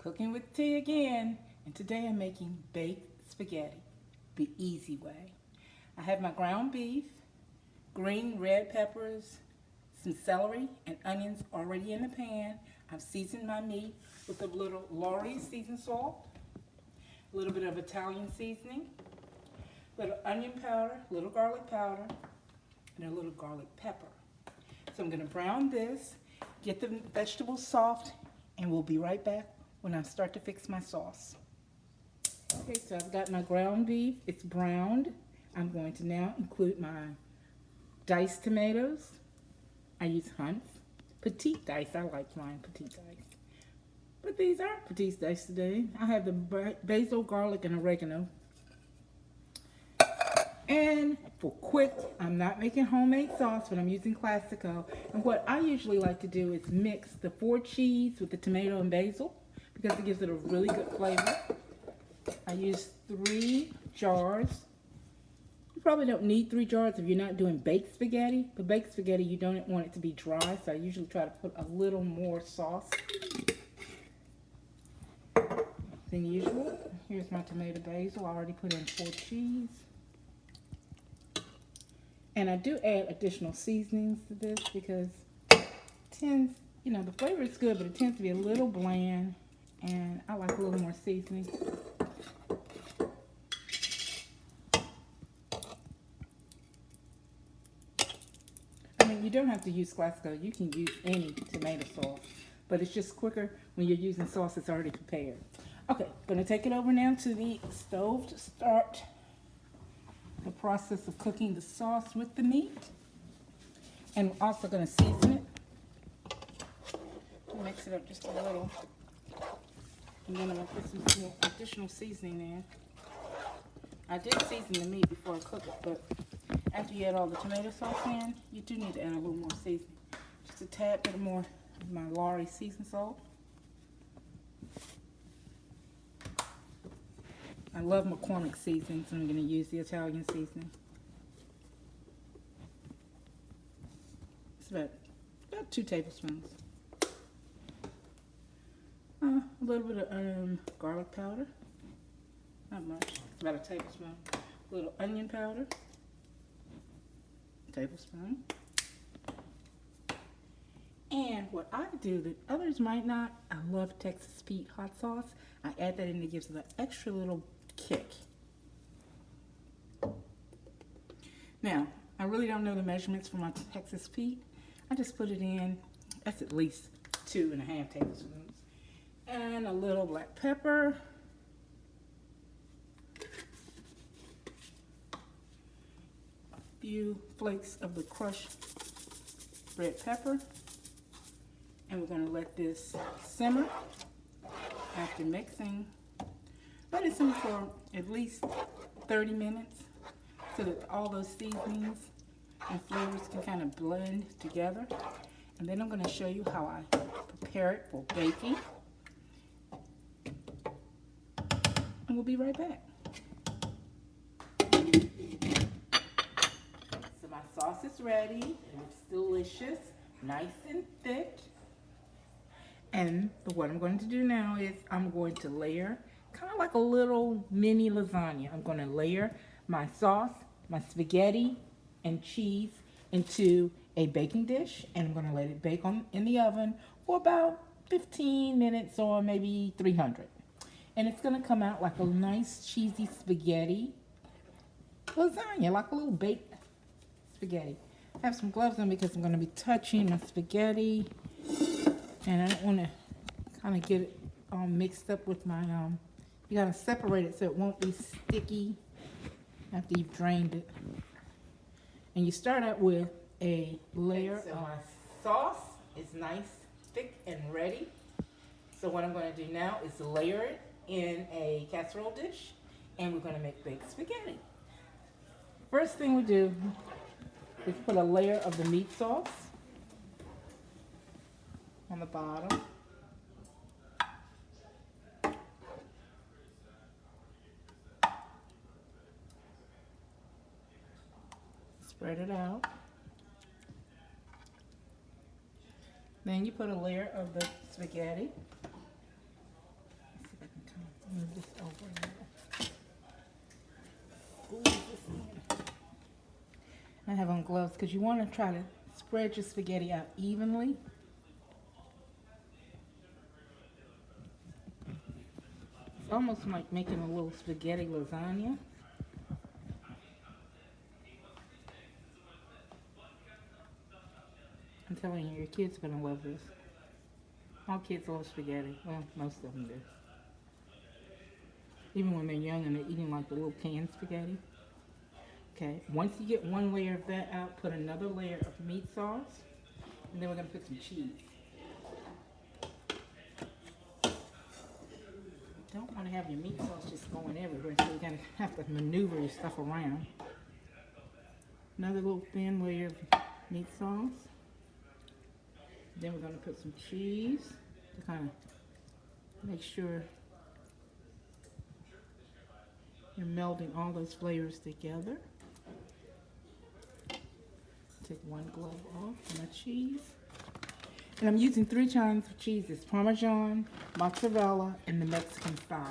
Cooking with T again, and today I'm making baked spaghetti the easy way. I have my ground beef, green red peppers, some celery and onions already in the pan. I've seasoned my meat with a little Lorry seasoned salt, a little bit of Italian seasoning, a little onion powder, a little garlic powder, and a little garlic pepper. So I'm going to brown this, get the vegetables soft, and we'll be right back when I start to fix my sauce. Okay, so I've got my ground beef. It's browned. I'm going to now include my diced tomatoes. I use Hunt's petite dice. I like mine petite dice. But these aren't petite dice today. I have the basil, garlic, and oregano. And for quick, I'm not making homemade sauce, but I'm using Classico. And what I usually like to do is mix the 4 cheese with the tomato and basil because it gives it a really good flavor. I use 3 jars. You probably don't need 3 jars if you're not doing baked spaghetti. But baked spaghetti, you don't want it to be dry, so I usually try to put a little more sauce than usual. Here's my tomato basil. I already put in 4 cheese. And I do add additional seasonings to this because it tends, the flavor is good, but it tends to be a little bland, and I like a little more seasoning. I mean, you don't have to use Classico. You can use any tomato sauce, but it's just quicker when you're using sauce that's already prepared. Okay, going to take it over now to the stove to start the process of cooking the sauce with the meat. And we're also going to season it. Mix it up just a little. And then I'm going to put some more additional seasoning in. I did season the meat before I cook it, but after you add all the tomato sauce in, you do need to add a little more seasoning. Just a tad bit more of my Lorry seasoned salt. I love McCormick seasoning, so I'm going to use the Italian seasoning. It's about 2 tablespoons. A little bit of garlic powder. Not much. It's about a tablespoon. A little onion powder. Tablespoon. And what I do that others might not, I love Texas Pete hot sauce. I add that in, it gives it an extra little kick. Now, I really don't know the measurements for my Texas Pete. I just put it in, that's at least 2.5 tablespoons. And a little black pepper. A few flakes of the crushed red pepper. And we're going to let this simmer after mixing. Let it simmer for at least 30 minutes so that all those seasonings and flavors can kind of blend together. And then I'm going to show you how I prepare it for baking. And we'll be right back. So my sauce is ready. It looks delicious, nice and thick. And what I'm going to do now is I'm going to layer, kind of like a little mini lasagna. I'm going to layer my sauce, my spaghetti, and cheese into a baking dish. And I'm going to let it bake in the oven for about 15 minutes or maybe 300. And it's going to come out like a nice cheesy spaghetti lasagna, like a little baked spaghetti. I have some gloves on because I'm going to be touching my spaghetti. And I don't want to kind of get it all mixed up with my, you got to separate it so it won't be sticky after you've drained it. And you start out with a layer of my sauce. It's nice, thick, and ready. So what I'm going to do now is layer it in a casserole dish, and we're going to make baked spaghetti. First thing we do is put a layer of the meat sauce on the bottom. Spread it out. Then you put a layer of the spaghetti. I have on gloves because you want to try to spread your spaghetti out evenly. It's almost like making a little spaghetti lasagna. I'm telling you, your kids are going to love this. All kids love spaghetti. Well, most of them do. Even when they're young and they're eating like the little canned spaghetti. Okay, once you get one layer of that out, put another layer of meat sauce. And then we're going to put some cheese. You don't want to have your meat sauce just going everywhere, so you're going to have to maneuver your stuff around. Another little thin layer of meat sauce. Then we're going to put some cheese to kind of make sure you're melding all those flavors together. Take one glove off my cheese. And I'm using 3 kinds of cheeses: Parmesan, mozzarella, and the Mexican style.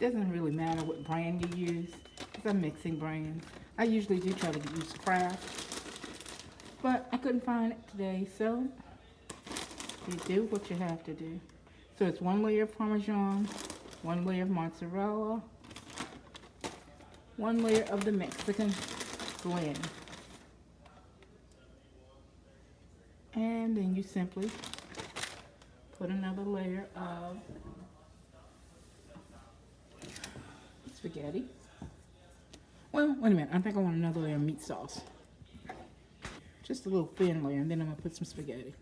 Doesn't really matter what brand you use, because I'm mixing brands. I usually do try to use Kraft, but I couldn't find it today, so you do what you have to do. So it's 1 layer of Parmesan, 1 layer of mozzarella, 1 layer of the Mexican blend. And then you simply put another layer of spaghetti. Well, wait a minute. I think I want another layer of meat sauce. Just a little thin layer, and then I'm going to put some spaghetti.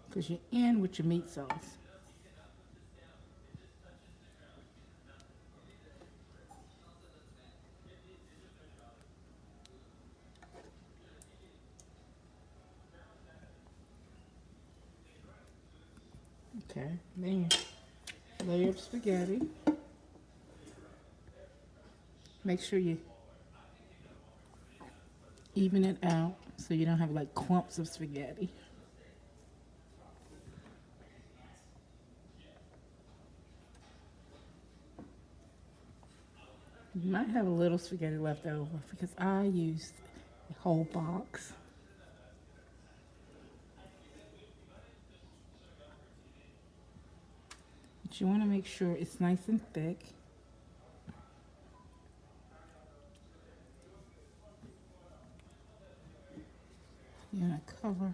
Because you end with your meat sauce. Okay, then layer of spaghetti. Make sure you even it out so you don't have like clumps of spaghetti. You might have a little spaghetti left over because I used the whole box. But you want to make sure it's nice and thick. You're going to cover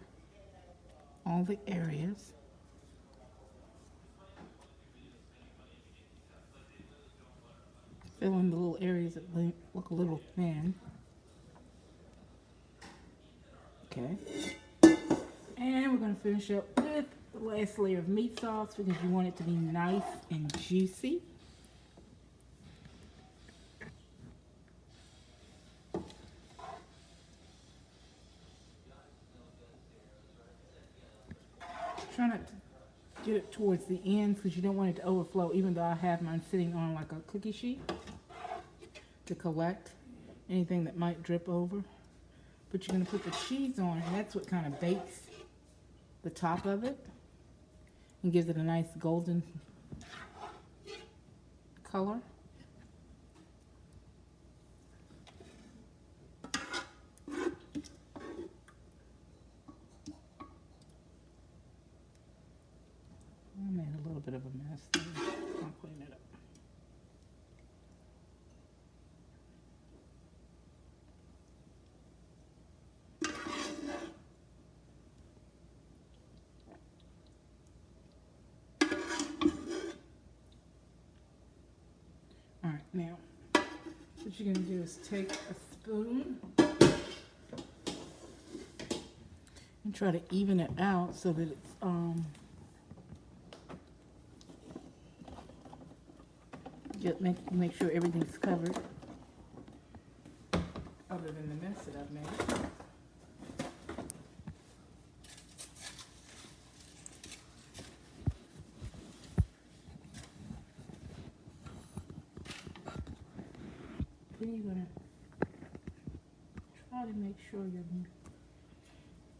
all the areas. Fill in the little areas that look a little thin. Okay. And we're going to finish up with the last layer of meat sauce because you want it to be nice and juicy. Try not to get it towards the end because you don't want it to overflow, even though I have mine sitting on like a cookie sheet to collect anything that might drip over. But you're going to put the cheese on, and that's what kind of bakes the top of it and gives it a nice golden color. I made a little bit of a mess there. I'll clean it up. All right, now what you're going to do is take a spoon and try to even it out so that it's make sure everything's covered, other than the mess that I've made. then you're gonna try to make sure your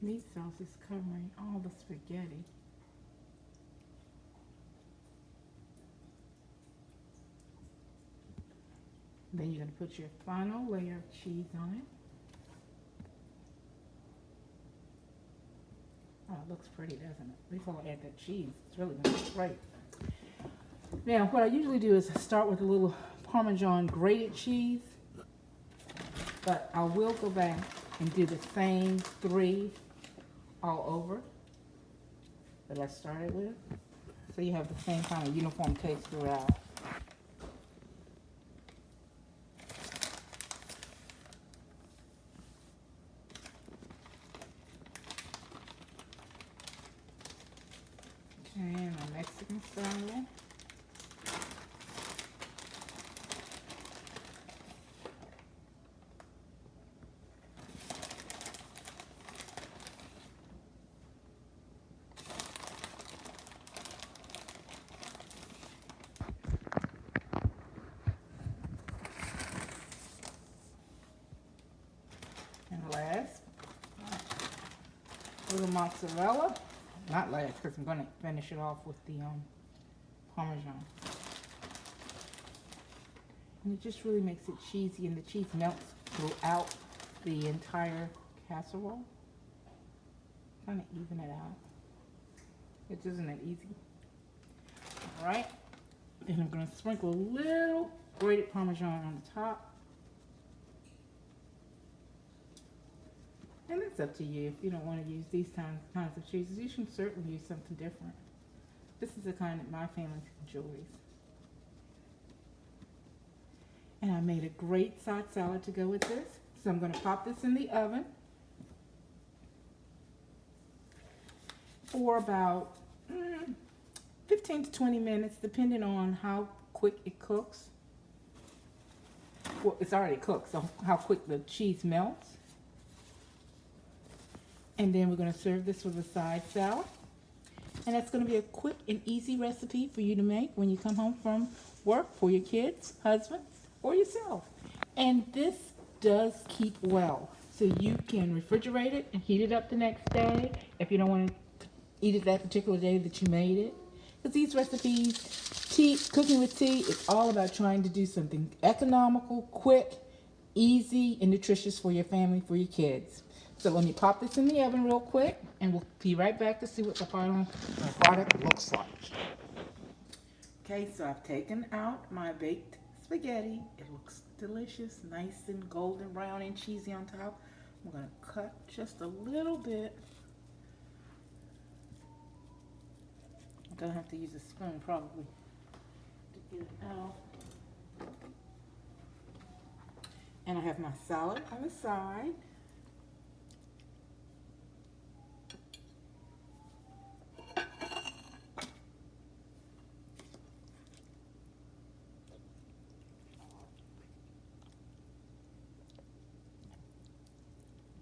meat sauce is covering all the spaghetti. Then you're gonna put your final layer of cheese on it. Oh, it looks pretty, doesn't it? Before I add that cheese, it's really gonna look great. Now, what I usually do is start with a little Parmesan grated cheese, but I will go back and do the same 3 all over that I started with, so you have the same kind of uniform taste throughout. Okay, and my Mexican style. And last, a little mozzarella. Not last, because I'm going to finish it off with the Parmesan. And it just really makes it cheesy, and the cheese melts throughout the entire casserole. Kind of even it out. It isn't that easy. Alright. Then I'm going to sprinkle a little grated Parmesan on the top. And it's up to you. If you don't want to use these kinds of cheeses, you can certainly use something different. This is the kind that my family enjoys. And I made a great side salad to go with this. So I'm going to pop this in the oven for about 15 to 20 minutes, depending on how quick it cooks. Well, it's already cooked, so how quick the cheese melts. And then we're going to serve this with a side salad. And that's going to be a quick and easy recipe for you to make when you come home from work for your kids, husband, or yourself. And this does keep well. So you can refrigerate it and heat it up the next day if you don't want to eat it that particular day that you made it. Because these recipes, cooking with tea, it's all about trying to do something economical, quick, easy, and nutritious for your family, for your kids. So let me pop this in the oven real quick, and we'll be right back to see what the final product looks like. Okay, so I've taken out my baked spaghetti. It looks delicious, nice and golden brown and cheesy on top. I'm going to cut just a little bit. I'm going to have to use a spoon probably to get it out. And I have my salad on the side.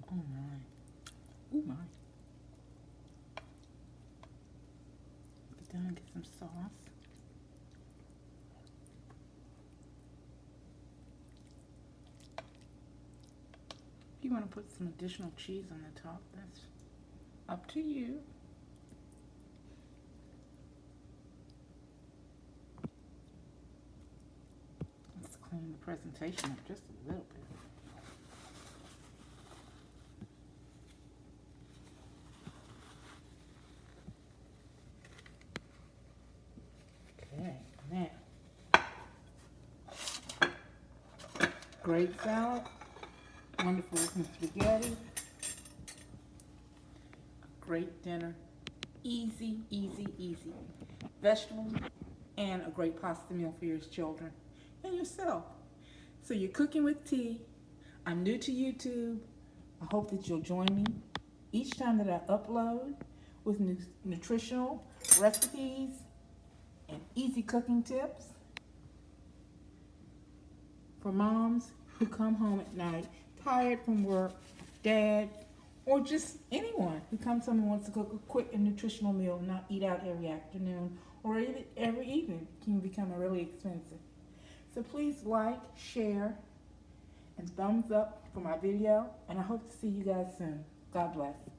Oh my. Ooh my. Get down and get some sauce. If you want to put some additional cheese on the top, that's up to you. Let's clean the presentation up just a little bit. Okay, now, great salad, wonderful looking spaghetti, a great dinner, easy, easy, easy. Vegetables, and a great pasta meal for your children and yourself. So you're cooking with tea. I'm new to YouTube. I hope that you'll join me each time that I upload with nutritional recipes and easy cooking tips for moms who come home at night tired from work, dad, or just anyone who comes home and wants to cook a quick and nutritional meal and not eat out every afternoon or even every evening. It can become really expensive. So please like, share, and thumbs up for my video. And I hope to see you guys soon. God bless.